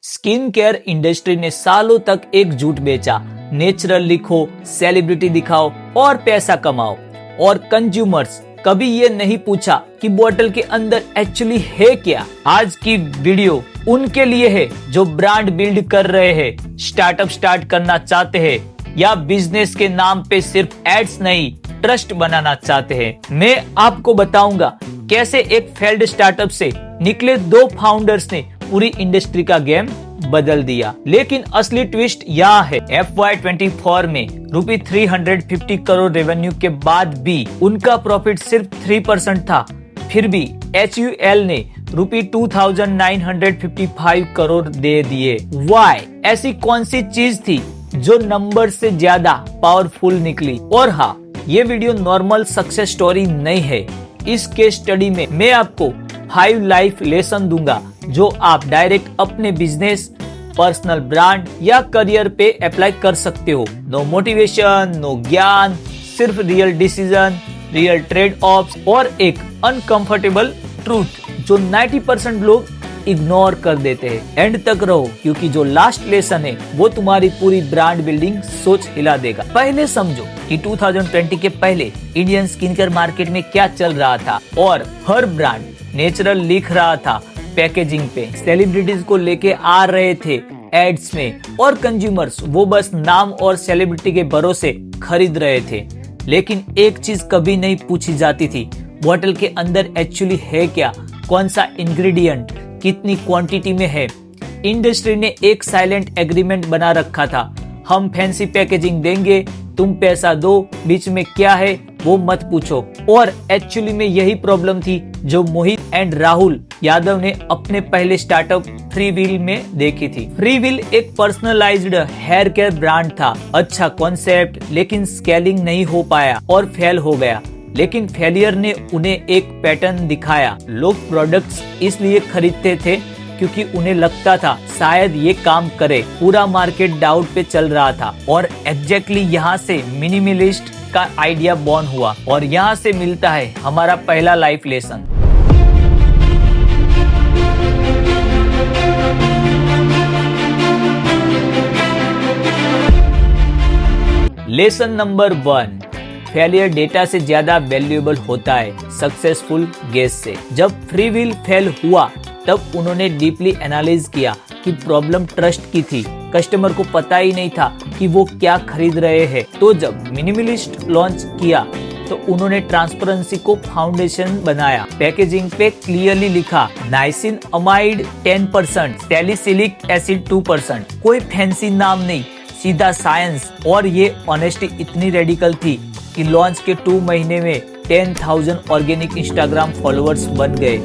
Skin care industry ने सालों तक एक झूठ बेचा, नेचुरल लिखो, सेलिब्रिटी दिखाओ और पैसा कमाओ। और कंज्यूमर्स कभी ये नहीं पूछा कि बोतल के अंदर एक्चुअली है क्या। आज की वीडियो उनके लिए है जो ब्रांड बिल्ड कर रहे हैं, स्टार्टअप स्टार्ट करना चाहते हैं या बिजनेस के नाम पे सिर्फ एड्स नहीं ट्रस्ट बनाना चाहते हैं। मैं आपको बताऊंगा कैसे एक फेल्ड स्टार्टअप से निकले दो फाउंडर्स ने पूरी इंडस्ट्री का गेम बदल दिया। लेकिन असली ट्विस्ट यहाँ है, FY24 में ₹350 करोड़ रेवेन्यू के बाद भी उनका प्रॉफिट सिर्फ 3% था। फिर भी HUL ने ₹2955 करोड़ दे दिए। Why? ऐसी कौन सी चीज थी जो नंबर से ज्यादा पावरफुल निकली? और हाँ, ये वीडियो नॉर्मल सक्सेस स्टोरी नहीं है। इस केस स्टडी में मैं आपको 5 लाइफ लेसन दूंगा जो आप डायरेक्ट अपने बिजनेस, पर्सनल ब्रांड या करियर पे अप्लाई कर सकते हो। नो मोटिवेशन, नो ज्ञान, सिर्फ real decision, real trade offs और एक अनकंफर्टेबल ट्रूथ जो 90% लोग इग्नोर कर देते हैं। एंड तक रहो क्योंकि जो लास्ट लेसन है वो तुम्हारी पूरी ब्रांड बिल्डिंग सोच हिला देगा। पहले समझो कि 2020 के पहले इंडियन स्किन केयर मार्केट में क्या चल रहा था और हर ब्रांड नेचुरल लिख रहा था पैकेजिंग पे, सेलिब्रिटीज को लेके आ रहे थे एड्स में और कंज्यूमर्स वो बस नाम और सेलिब्रिटी के भरोसे खरीद रहे थे। लेकिन एक चीज कभी नहीं पूछी जाती थी, बोतल के अंदर एक्चुअली है क्या, कौन सा इंग्रेडिएंट कितनी क्वांटिटी में है। इंडस्ट्री ने एक साइलेंट एग्रीमेंट बना रखा था, हम फैंसी पैकेजिंग देंगे, तुम पैसा दो, बीच में क्या है वो मत पूछो। और एक्चुअली में यही प्रॉब्लम थी जो मोहित एंड राहुल यादव ने अपने पहले स्टार्टअप फ्रीविल में देखी थी। फ्रीविल एक पर्सनलाइज्ड हेयर केयर ब्रांड था, अच्छा कॉन्सेप्ट, लेकिन स्केलिंग नहीं हो पाया और फेल हो गया। लेकिन फेलियर ने उन्हें एक पैटर्न दिखाया। लोग प्रोडक्ट्स इसलिए खरीदते थे क्योंकि उन्हें लगता था शायद ये काम करे। पूरा मार्केट डाउट पे चल रहा था और एग्जैक्टली यहाँ से मिनिमलिस्ट का आइडिया बॉर्न हुआ। और यहाँ से मिलता है हमारा पहला life lesson. Lesson number 1, failure data से ज्यादा वैल्यूएबल होता है सक्सेसफुल गेस से। जब फ्रीविल फेल हुआ तब उन्होंने डीपली एनालाइज किया कि प्रॉब्लम ट्रस्ट की थी, कस्टमर को पता ही नहीं था कि वो क्या खरीद रहे हैं। तो जब मिनिमलिस्ट लॉन्च किया तो उन्होंने ट्रांसपेरेंसी को फाउंडेशन बनाया। पैकेजिंग पे क्लियरली लिखा नाइसिन अमाइड 10%, सैलिसिलिक एसिड 2%, कोई फैंसी नाम नहीं, सीधा साइंस। और ये ऑनेस्टी इतनी रेडिकल थी कि लॉन्च के 2 महीने में 10,000 ऑर्गेनिक इंस्टाग्राम फॉलोअर्स बन गए,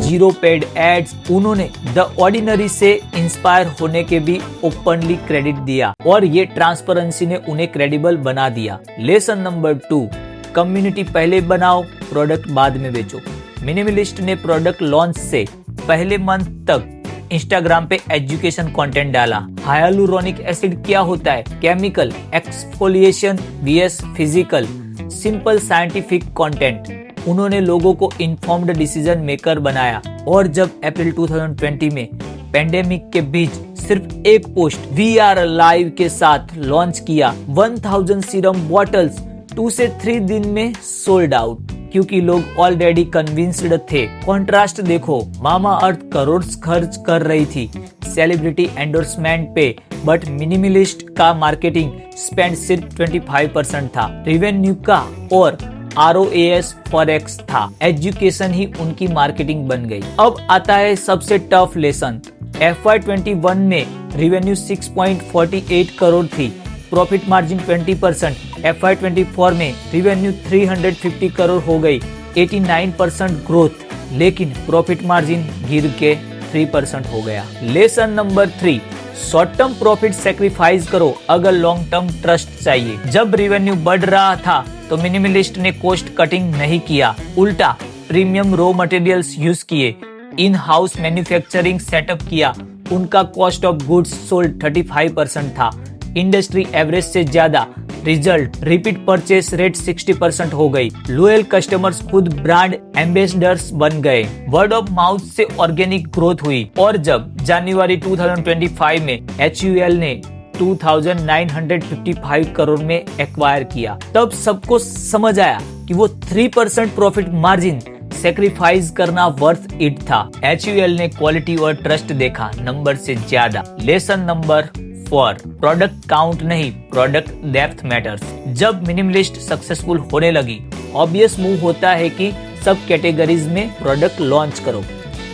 0 पेड एड्स। उन्होंने द ऑर्डिनरी से इंस्पायर होने के भी ओपनली क्रेडिट दिया और ये ट्रांसपेरेंसी ने उन्हें क्रेडिबल बना दिया। लेसन नंबर 2, कम्युनिटी पहले बनाओ, प्रोडक्ट बाद में बेचो। मिनिमलिस्ट ने प्रोडक्ट लॉन्च से पहले मंथ तक इंस्टाग्राम पे एजुकेशन कंटेंट डाला। हाइलुरोनिक एसिड क्या होता है, chemical exfoliation vs physical, simple scientific content. उन्होंने लोगों को इन्फॉर्म्ड डिसीजन मेकर बनाया। और जब अप्रैल 2020 में पेंडेमिक के बीच सिर्फ एक पोस्ट वी आर अलाइव के साथ लॉन्च किया, 1000 सीरम बॉटल्स 2 से 3 दिन में सोल्ड आउट क्योंकि लोग ऑलरेडी कन्विंस्ड थे। कॉन्ट्रास्ट देखो, मामा अर्थ करोड़ खर्च कर रही थी सेलिब्रिटी एंडोर्समेंट पे, बट मिनिमलिस्ट का मार्केटिंग स्पेंड सिर्फ 25% था रेवेन्यू का और ROAS 4x था। एजुकेशन ही उनकी मार्केटिंग बन गई। अब आता है सबसे टफ लेसन। FY21 में रेवेन्यू 6.48 करोड़ थी, प्रॉफिट मार्जिन 20%। FY24 में रेवेन्यू 350 करोड़ हो गई, 89% ग्रोथ, लेकिन प्रॉफिट मार्जिन गिर के 3% हो गया। Lesson number 3, short term profit sacrifice करो अगर लॉन्ग टर्म ट्रस्ट चाहिए। जब रेवेन्यू बढ़ रहा था तो मिनिमलिस्ट ने कॉस्ट कटिंग नहीं किया, उल्टा प्रीमियम रॉ मटेरियल्स यूज किए, इन हाउस मैन्युफैक्चरिंग सेटअप किया। उनका कॉस्ट ऑफ गुड्स सोल्ड 35% था, इंडस्ट्री एवरेज से ज्यादा। रिजल्ट रिपीट परचेस रेट 60% हो गई। लॉयल कस्टमर्स खुद ब्रांड एम्बेसडर्स बन गए। वर्ड ऑफ माउथ से ऑर्गेनिक ग्रोथ हुई। और जब जनवरी 2025 में HUL ने 2,955 करोड़ में एक्वायर किया, तब सबको समझ आया कि वो 3% प्रॉफिट मार्जिन सेक्रीफाइस करना वर्थ इट था। HUL ने क्वालिटी और ट्रस्ट देखा नंबर से ज्यादा। लेसन नंबर 4, प्रोडक्ट काउंट नहीं, प्रोडक्ट डेप्थ मैटर्स। जब मिनिमलिस्ट सक्सेसफुल होने लगी, ऑब्वियस मूव होता है कि सब कैटेगरीज में प्रोडक्ट लॉन्च करो।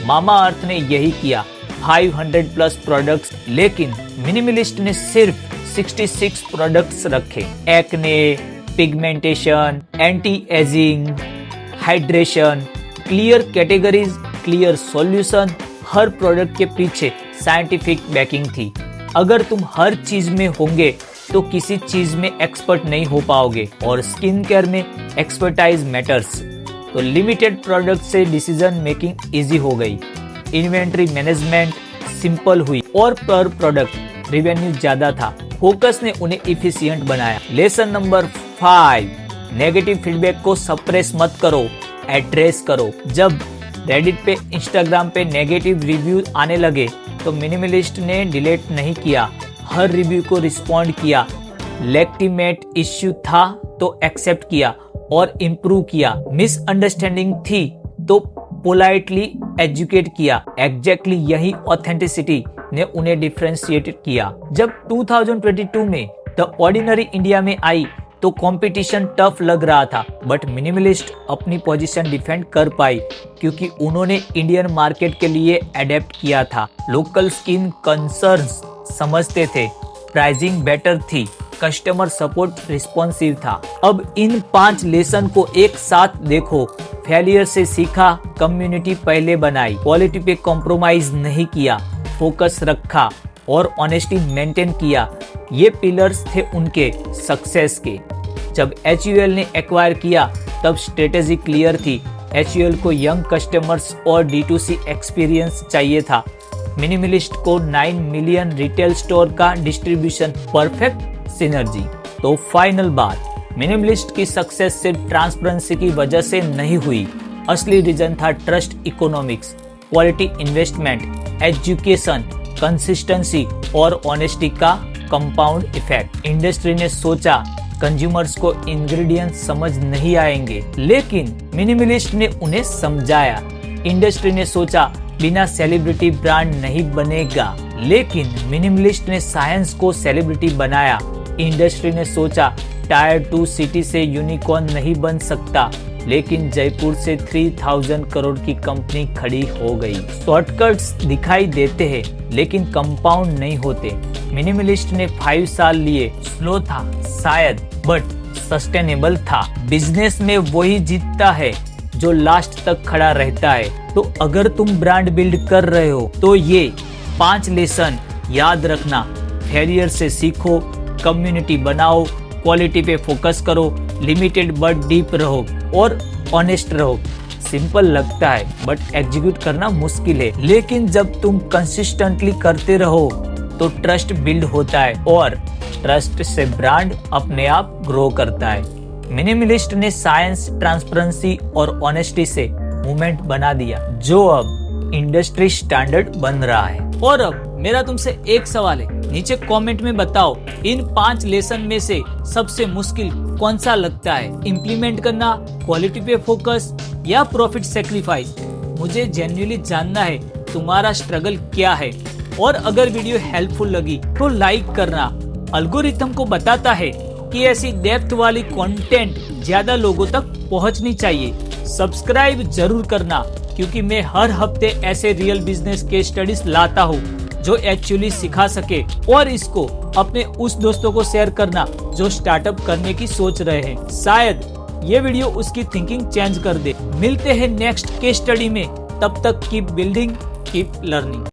मामा अर्थ ने यही किया, 500 प्लस प्रोडक्ट्स, लेकिन मिनिमलिस्ट ने सिर्फ 66 प्रोडक्ट्स रखे। Acne, pigmentation, anti ageing, hydration, clear categories, clear solution. हर प्रोडक्ट के पीछे साइंटिफिक बैकिंग थी। अगर तुम हर चीज में होंगे तो किसी चीज में एक्सपर्ट नहीं हो पाओगे, और स्किन केयर में एक्सपर्टाइज मैटर्स। तो लिमिटेड प्रोडक्ट से डिसीजन मेकिंग इजी हो गई, इन्वेंट्री मैनेजमेंट सिंपल हुई, और पर प्रोडक्ट रेवेन्यू ज्यादा था। फोकस ने उन्हें इफिशिएंट बनाया। लेसन नंबर 5, नेगेटिव फीडबैक को सप्रेस मत करो, एड्रेस करो। जब रेडिट पे, इंस्टाग्राम पे नेगेटिव रिव्यू आने लगे तो मिनिमलिस्ट ने डिलीट नहीं किया, हर रिव्यू को रिस्पॉन्ड किया। लेजिटिमेट इश्यू था तो एक्सेप्ट किया और इम्प्रूव किया। मिसअंडरस्टैंडिंग थी तो पोलाइटली एजुकेट किया। एग्जैक्टली यही ऑथेंटिसिटी ने उन्हें डिफरेंशिएट किया। जब 2022 में द ऑर्डिनरी इंडिया में आई तो कंपटीशन टफ लग रहा था, बट मिनिमलिस्ट अपनी पोजीशन डिफेंड कर पाई क्योंकि उन्होंने इंडियन मार्केट के लिए अडेप्ट किया था। लोकल स्किन कंसर्न्स समझते थे, प्राइसिंग बेटर थी, कस्टमर सपोर्ट रिस्पॉन्सिव था। अब इन 5 लेसन को एक साथ देखो। फेलियर से सीखा, कम्युनिटी पहले बनाई, क्वालिटी पे कॉम्प्रोमाइज नहीं किया, फोकस रखा और ऑनेस्टी मेंटेन किया। ये पिलर्स थे उनके सक्सेस के। जब HUL ने एक्वायर किया तब स्ट्रेटेजी क्लियर थी। HUL को यंग कस्टमर्स और D2C एक्सपीरियंस चाहिए था। मिनिमलिस्ट को 9 मिलियन रिटेल स्टोर का डिस्ट्रीब्यूशन, परफेक्ट सिनर्जी। तो फाइनल बात, मिनिमलिस्ट की सक्सेस सिर्फ ट्रांसपेरेंसी की वजह से नहीं हुई। असली रीजन था trust, economics, quality investment, education, consistency और ऑनेस्टी का कंपाउंड इफेक्ट। इंडस्ट्री ने सोचा कंज्यूमर्स को इंग्रेडिएंट्स समझ नहीं आएंगे, लेकिन मिनिमलिस्ट ने उन्हें समझाया। इंडस्ट्री ने सोचा बिना सेलिब्रिटी ब्रांड नहीं बनेगा, लेकिन मिनिमलिस्ट ने साइंस को सेलिब्रिटी बनाया। इंडस्ट्री ने सोचा टायर 2 सिटी से यूनिकॉर्न नहीं बन सकता, लेकिन जयपुर से 3000 करोड़ की कंपनी खड़ी हो गई। शॉर्टकट्स दिखाई देते हैं लेकिन कंपाउंड नहीं होते। मिनिमलिस्ट ने 5 साल लिए, स्लो था शायद, बट सस्टेनेबल था। बिजनेस में वही जीतता है जो लास्ट तक खड़ा रहता है। तो अगर तुम ब्रांड बिल्ड कर रहे हो तो ये 5 लेसन याद रखना। फेलियर से सीखो, कम्युनिटी बनाओ, क्वालिटी पे फोकस करो, लिमिटेड बट डीप रहो और ऑनेस्ट रहो। सिंपल लगता है बट एग्जीक्यूट करना मुश्किल है, लेकिन जब तुम कंसिस्टेंटली करते रहो तो ट्रस्ट बिल्ड होता है और ट्रस्ट से ब्रांड अपने आप ग्रो करता है। मिनिमलिस्ट ने साइंस, ट्रांसपेरेंसी और ऑनेस्टी से मूवमेंट बना दिया जो अब इंडस्ट्री स्टैंडर्ड बन रहा है। और अब मेरा तुमसे एक सवाल है, नीचे कमेंट में बताओ इन 5 लेसन में से सबसे मुश्किल कौन सा लगता है, इम्प्लीमेंट करना, क्वालिटी पे फोकस या प्रॉफिट सेक्रीफाइस। मुझे जेन्युइनली जानना है तुम्हारा स्ट्रगल क्या है। और अगर वीडियो हेल्पफुल लगी तो लाइक करना। एल्गोरिथम को बताता है कि ऐसी डेप्थ वाली कंटेंट ज्यादा लोगों तक पहुंचनी चाहिए। सब्सक्राइब जरूर करना क्योंकि मैं हर हफ्ते ऐसे रियल बिजनेस के स्टडीज लाता हूँ जो एक्चुअली सिखा सके। और इसको अपने उस दोस्तों को शेयर करना जो स्टार्टअप करने की सोच रहे हैं, शायद ये वीडियो उसकी थिंकिंग चेंज कर दे। मिलते हैं नेक्स्ट केस स्टडी में, तब तक कीप बिल्डिंग, कीप लर्निंग।